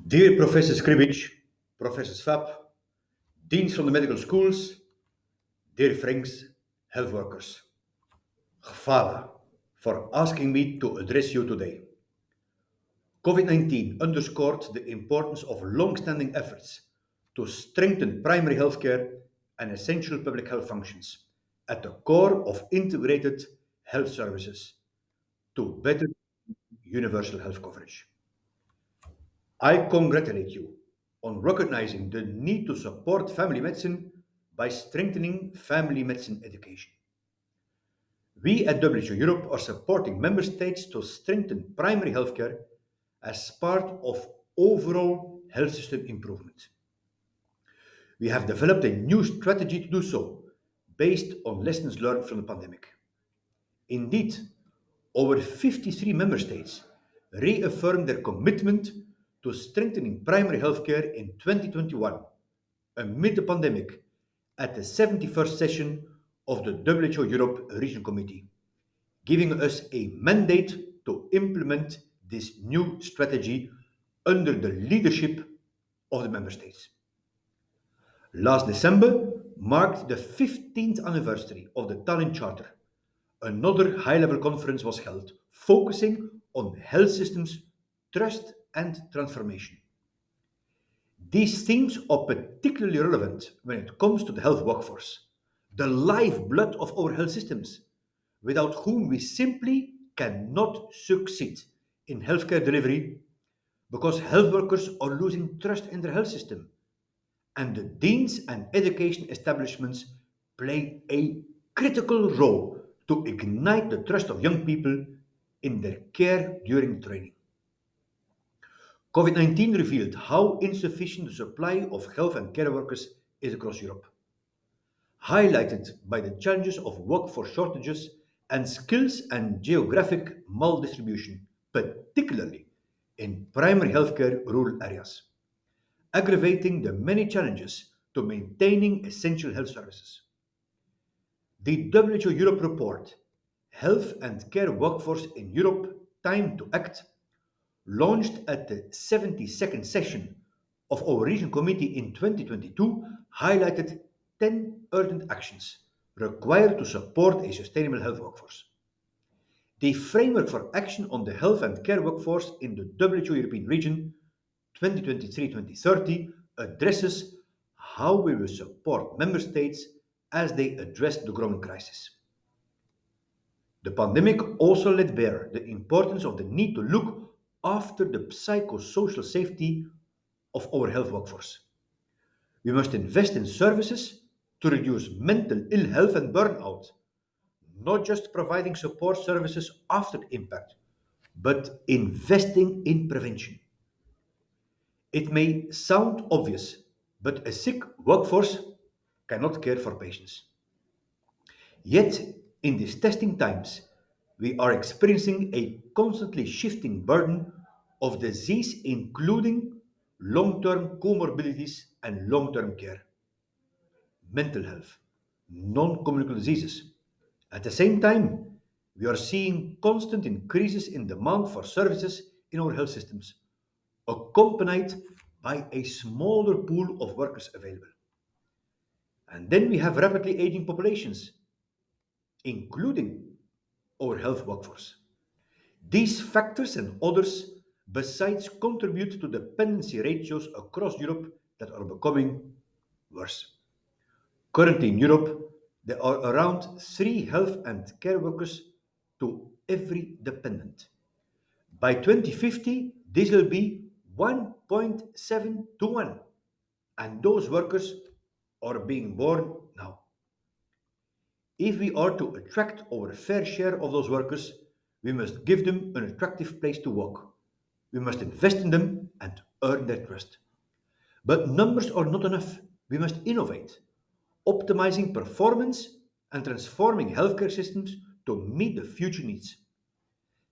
Dear Professor Scribbage, Professor Swab, deans from the medical schools, dear friends, health workers. Gfala for asking me to address you today. COVID-19 underscored the importance of long-standing efforts to strengthen primary healthcare and essential public health functions at the core of integrated health services to better universal health coverage. I congratulate you on recognizing the need to support family medicine by strengthening family medicine education. We at WHO Europe are supporting member states to strengthen primary healthcare as part of overall health system improvement. We have developed a new strategy to do so based on lessons learned from the pandemic. Indeed, over 53 member states reaffirmed their commitment to strengthening primary healthcare in 2021 amid the pandemic at the 71st session of the WHO Europe Regional Committee, giving us a mandate to implement this new strategy under the leadership of the member states. Last December marked the 15th anniversary of the Tallinn Charter. Another high-level conference was held, focusing on health systems, trust and transformation. These themes are particularly relevant when it comes to the health workforce, the lifeblood of our health systems, without whom we simply cannot succeed in healthcare delivery because health workers are losing trust in their health system. And the deans and education establishments play a critical role to ignite the trust of young people in their care during training. COVID-19 revealed how insufficient the supply of health and care workers is across Europe, highlighted by the challenges of workforce shortages and skills and geographic maldistribution, particularly in primary healthcare rural areas, aggravating the many challenges to maintaining essential health services. The WHO Europe report, Health and Care Workforce in Europe Time to Act, launched at the 72nd session of our Regional Committee in 2022, highlighted 10 urgent actions required to support a sustainable health workforce. The framework for action on the health and care workforce in the WHO European region 2023-2030 addresses how we will support member states as they address the growing crisis. The pandemic also laid bare the importance of the need to look after the psychosocial safety of our health workforce. We must invest in services to reduce mental ill health and burnout, not just providing support services after the impact, but investing in prevention. It may sound obvious, but a sick workforce cannot care for patients. Yet, in these testing times, we are experiencing a constantly shifting burden of disease, including long term comorbidities and long term care, mental health, non communicable diseases. At the same time, we are seeing constant increases in demand for services in our health systems, accompanied by a smaller pool of workers available. And then we have rapidly aging populations, including our health workforce. These factors and others, besides, contribute to dependency ratios across Europe that are becoming worse. Currently in Europe, there are around 3 health and care workers to every dependent. By 2050, this will be 1.7 to 1, and those workers are being born now. If we are to attract our fair share of those workers, we must give them an attractive place to work. We must invest in them and earn their trust. But numbers are not enough. We must innovate, optimizing performance and transforming healthcare systems to meet the future needs,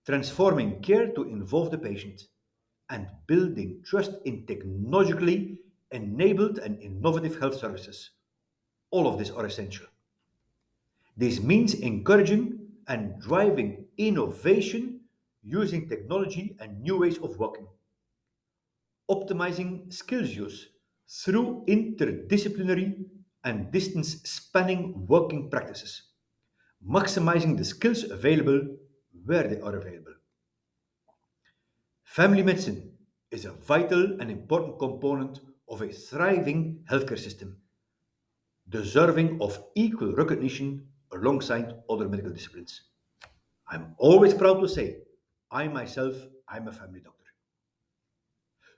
transforming care to involve the patient, and building trust in technologically enabled and innovative health services. All of these are essential. This means encouraging and driving innovation using technology and new ways of working. optimizing skills use through interdisciplinary and distance-spanning working practices, maximizing the skills available where they are available. Family medicine is a vital and important component of a thriving healthcare system, deserving of equal recognition alongside other medical disciplines. I'm always proud to say, I myself, I'm a family doctor.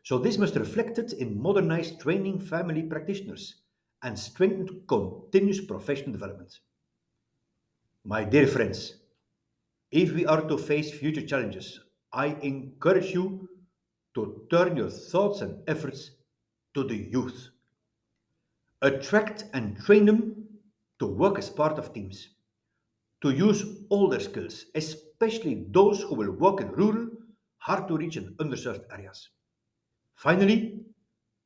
So this must be reflected in modernized training family practitioners and strengthened continuous professional development. My dear friends, if we are to face future challenges, I encourage you to turn your thoughts and efforts to the youth. Attract and train them to work as part of teams, to use all their skills, especially those who will work in rural, hard to reach and underserved areas. Finally,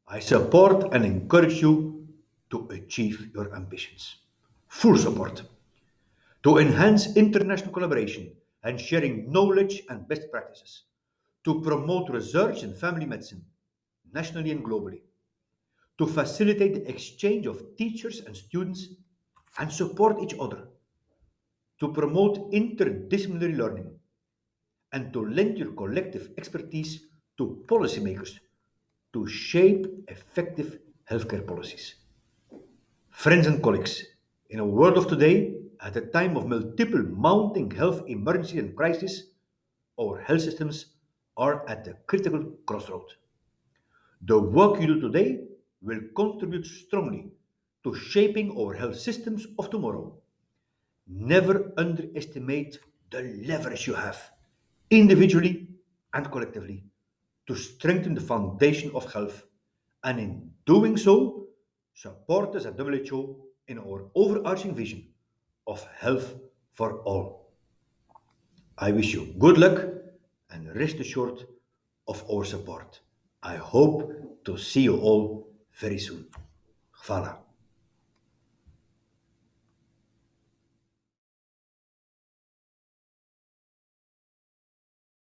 I support and encourage you to achieve your ambitions. Full support. To enhance international collaboration and sharing knowledge and best practices. To promote research in family medicine, nationally and globally. To facilitate the exchange of teachers and students and support each other. To promote interdisciplinary learning and to lend your collective expertise to policymakers to shape effective healthcare policies. Friends and colleagues, in a world of today, at a time of multiple mounting health emergencies and crises, our health systems are at a critical crossroad. The work you do today will contribute strongly to shaping our health systems of tomorrow. Never underestimate the leverage you have, individually and collectively, to strengthen the foundation of health, and in doing so, support us at WHO in our overarching vision of health for all. I wish you good luck and rest assured of our support. I hope to see you all very soon. Voilà.